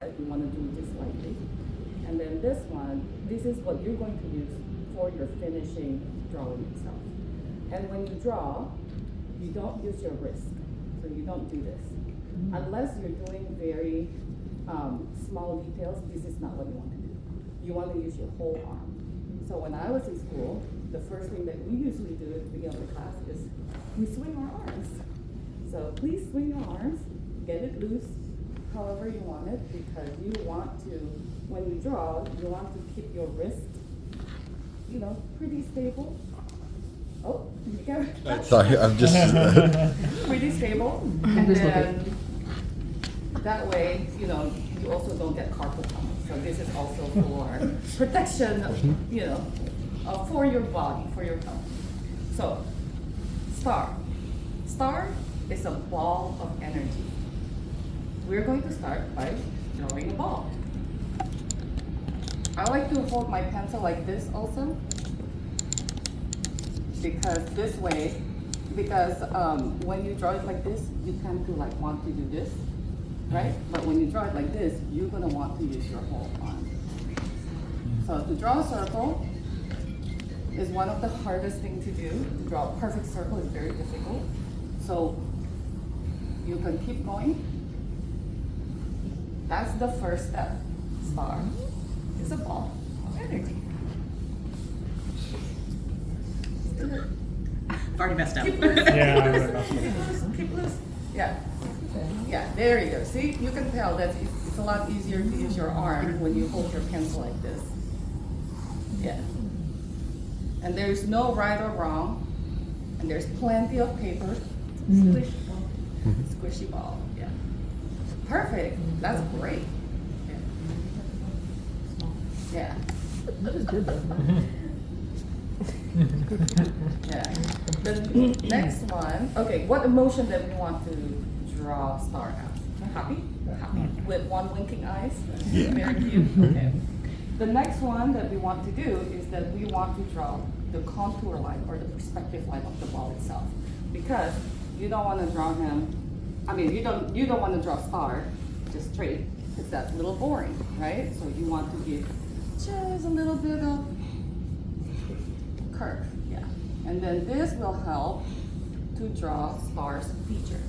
You want to do just lightly. And then this one, this is what you're going to use for your finishing drawing itself. And when you draw, you don't use your wrist. So you don't do this. Unless you're doing very small details, this is not what you want to do. You want to use your whole arm. So when I was in school, the first thing that we usually do at the beginning of the class is we swing our arms. So please swing your arms, get it loose, however you want it, because you want to, when you draw, you want to keep your wrist, pretty stable. Oh, you go. Sorry, I'm just. Pretty stable, and then that way, you also don't get carpal tunnel. So this is also for protection, for your body, for your health. So, star. Star is a ball of energy. We're going to start by drawing a ball. I like to hold my pencil like this also, because this way, when you draw it like this, you tend to want to do this, right? But when you draw it like this, you're gonna want to use your whole arm. So to draw a circle is one of the hardest things to do. To draw a perfect circle is very difficult. So you can keep going. That's the first step. Star is a ball of energy. I've already messed up. Keep loose. Yeah. Keep loose. Yeah. Yeah, there you go. See, you can tell that it's a lot easier to use your arm when you hold your pencil like this. Yeah. And there's no right or wrong. And there's plenty of paper. Squishy ball. Squishy ball. Yeah. Perfect. That's great. Yeah. That is good though. Yeah. The next one. Okay, what emotion that we want to draw star as? Happy? Happy. With one winking eyes? Yeah. Very cute. Okay. The next one that we want to do is that we want to draw the contour line or the perspective line of the ball itself. Because you don't want to draw him, you don't want to draw star just straight, because that's a little boring, right? So you want to give just a little bit of curve, yeah. And then this will help to draw star's feature.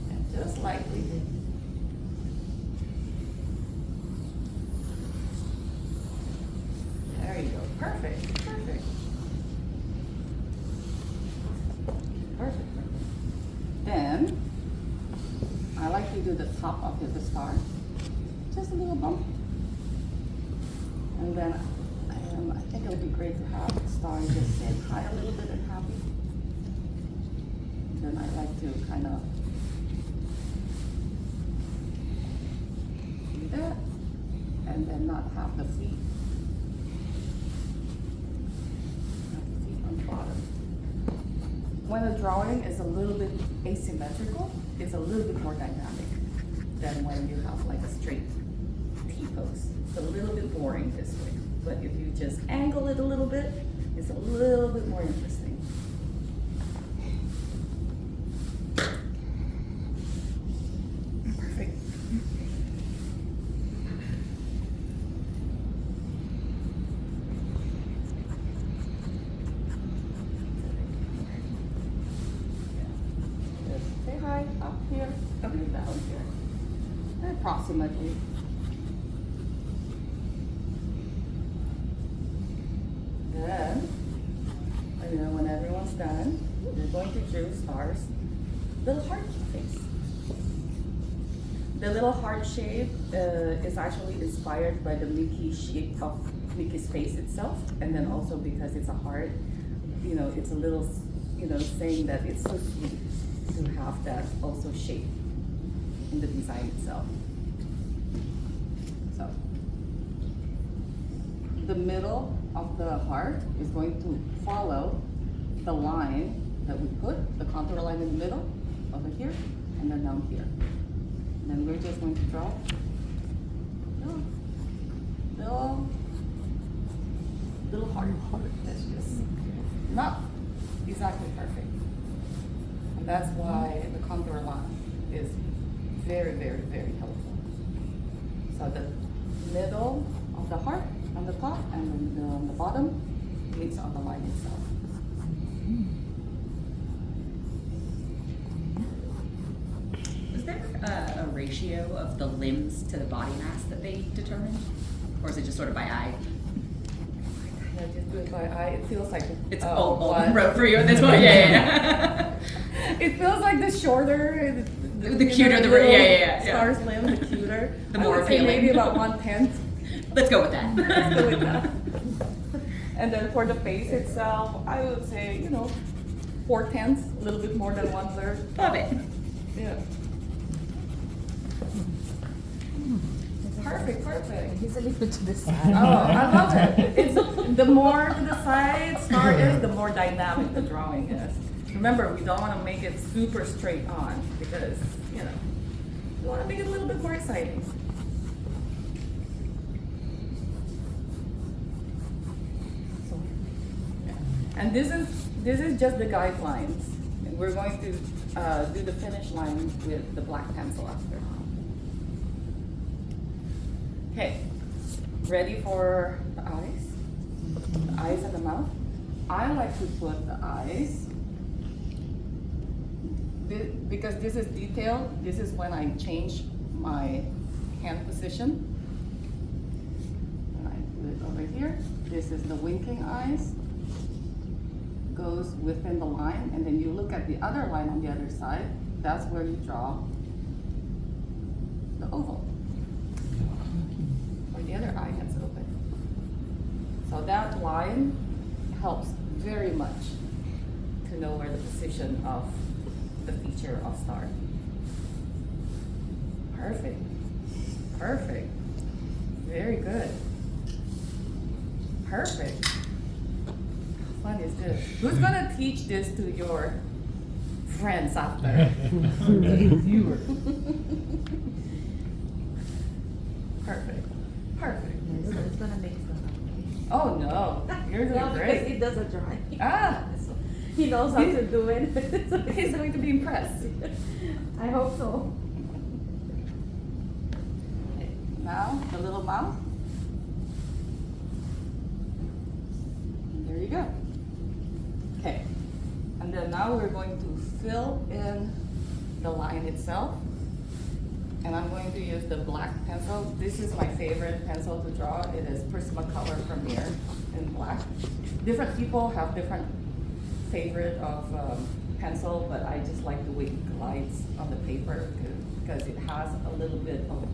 And just lightly. There you go. Perfect. Perfect. Perfect. Then I like to do the top of the star. Just a little bump. And then I think it would be great to have the star just sit high a little bit and happy. Then I like to kind of do that. And then not have the feet. Have the feet on the bottom. When the drawing is a little bit asymmetrical, it's a little bit more dynamic than when you have like a straight T-pose. It's a little bit boring this way. But if you just angle it a little bit, it's a little bit more interesting. Perfect. Just say hi up here, up and down here. Approximately. Then, when everyone's done, we're going to draw star's little heart face. The little heart shape is actually inspired by the Mickey shape of Mickey's face itself, and then also because it's a heart, it's a little, saying that it's so sweet to have that also shape in the design itself. So, the middle of the heart is going to follow the line that we put, the contour line in the middle, over here, and then down here. And then we're just going to draw little heart. That's just not exactly perfect. And that's why the contour line is very, very, very helpful. So the middle of the heart on the top and then on the bottom meets on the line itself. Is there a ratio of the limbs to the body mass that they determined? Or is it just sort of by eye? I just do it by eye. It feels like It's old one. road for you at this point. Yeah. It feels like the shorter, The cuter the yeah. Star's limb, the cuter. The more I would say appealing. maybe about 1/10. Let's go with that. Let's go with that. And then for the face itself, I would say 4/10, a little bit more than 1/3. Love it. Yeah. Perfect, perfect. He's a little bit to the Oh, side. I love it. It's the more to the side Star is, the more dynamic the drawing is. Remember, we don't want to make it super straight on because, we want to make it a little bit more exciting. So, yeah. And this is just the guidelines. And we're going to do the finish line with the black pencil after. Okay, ready for the eyes? The eyes and the mouth? I like to put the eyes, because this is detailed, this is when I change my hand position. And I put it over here. This is the winking eyes. Goes within the line, and then you look at the other line on the other side. That's where you draw the oval. The other eye gets open. So that line helps very much to know where the position of the feature of Star. Perfect. Perfect. Very good. Perfect. How fun is this? Who's gonna teach this to your friends after? Viewer. Perfect. Perfect. So it's gonna make fun of Oh no, you're doing no, because he great. does a drawing. Ah, So he knows how to do it. he's going to be impressed. I hope so. Okay, now the little mouth. And there you go. Okay, and then now we're going to fill in the line itself. And I'm going to use the black pencil. This is my favorite pencil to draw. It is Prismacolor Premier in black. Different people have different favorite of pencil, but I just like the way it glides on the paper because it has a little bit of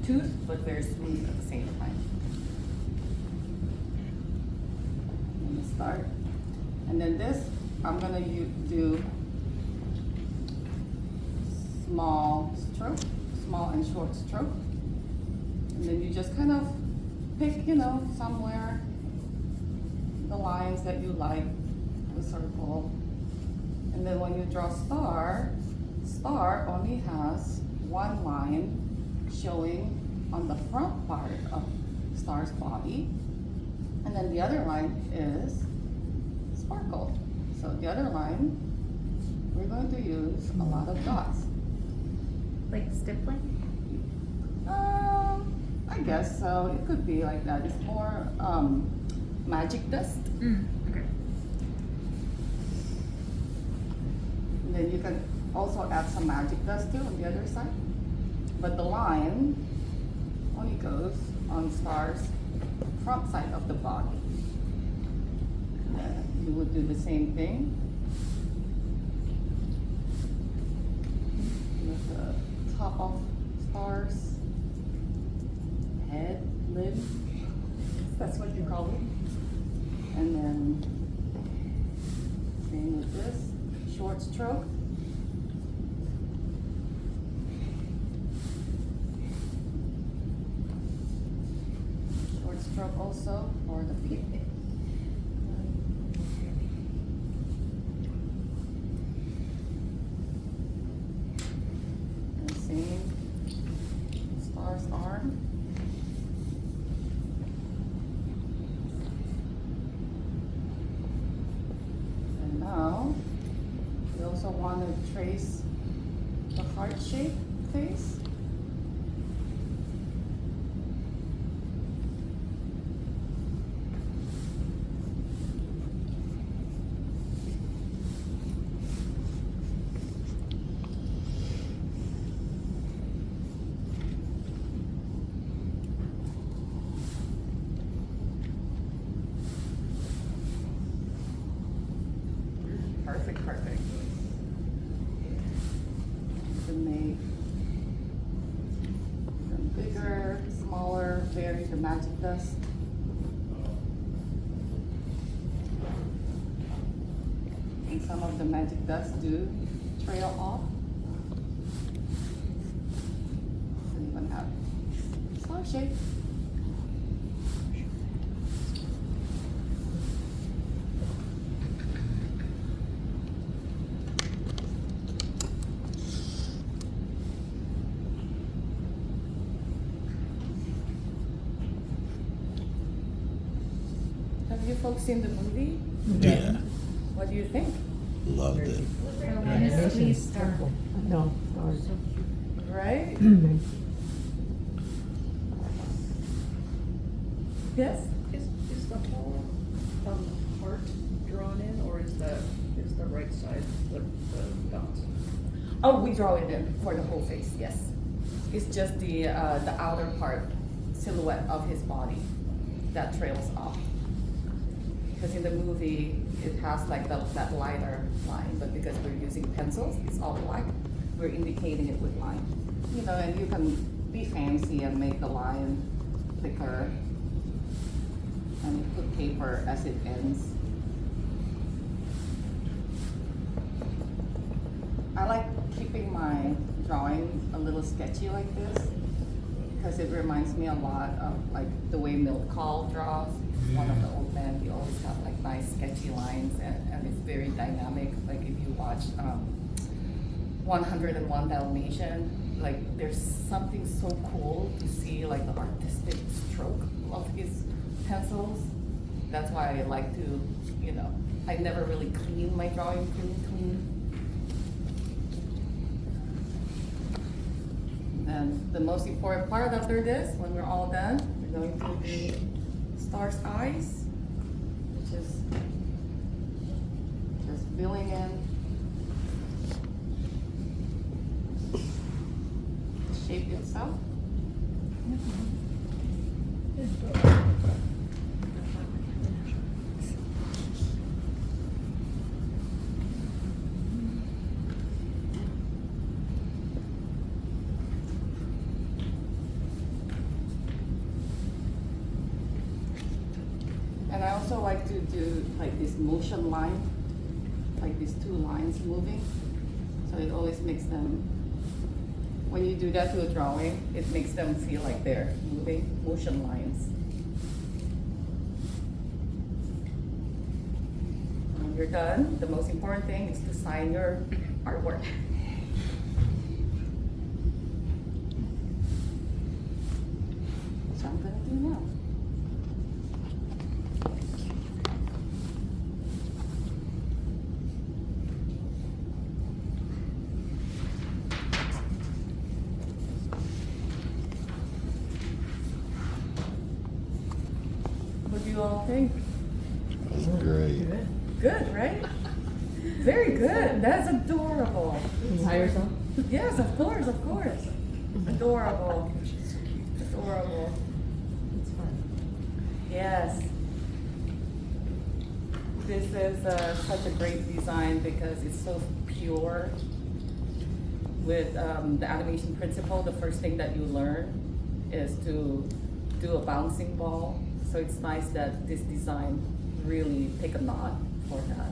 tooth, but very smooth at the same time. I'm gonna start. And then this, I'm gonna do small stroke. Small and short stroke. And then you just kind of pick, somewhere the lines that you like, the circle. And then when you draw Star only has one line showing on the front part of Star's body. And then the other line is Sparkle. So the other line, we're going to use a lot of dots. Like stippling? I guess so. It could be like that. It's more magic dust. Okay. And then you can also add some magic dust too on the other side. But the line only goes on Star's front side of the body. And then you would do the same thing with the top of Star's head, lid. That's what you call it. And then same with this, short stroke. Short stroke also for the feet. And same, Star's arm. And now also want to trace the heart-shaped face. Perfect, perfect. To make them bigger, smaller, vary the magic dust. And some of the magic dust do trail off. So you're gonna have star shape. Have you folks seen the movie? Yeah, What do you think? loved it. Please start. No, stars. Right? Yes? Is the whole heart drawn in, or is the right side the dots? Oh, we draw it in for the whole face, yes. It's just the outer part, silhouette of his body that trails off. Because in the movie, it has like that lighter line, but because we're using pencils, it's all black, we're indicating it with line. You know, and you can be fancy and make the line thicker and put paper as it ends. I like keeping my drawing a little sketchy like this because it reminds me a lot of like the way Milt Kahl draws. One of the old men, he always have like nice sketchy lines and it's very dynamic. Like if you watch 101 Dalmatian, like there's something so cool to see like the artistic stroke of his pencils. That's why I like to, you know, I never really clean my drawing clean. And the most important part after this, when we're all done, we're going to do star's eyes, which is just filling in the shape itself. And I also like to do like this motion line, like these two lines moving. So it always makes them, when you do that to a drawing, it makes them feel like they're moving, motion lines. When you're done, the most important thing is to sign your artwork. Which I'm gonna do now. What do you all think? That was great. Good, right? Very good. That's adorable. Can you hire yourself? Yes, of course, of course. Adorable. Adorable. It's fun. Yes. This is such a great design because it's so pure. With the animation principle, the first thing that you learn is to do a bouncing ball. So it's nice that this design really take a nod for that.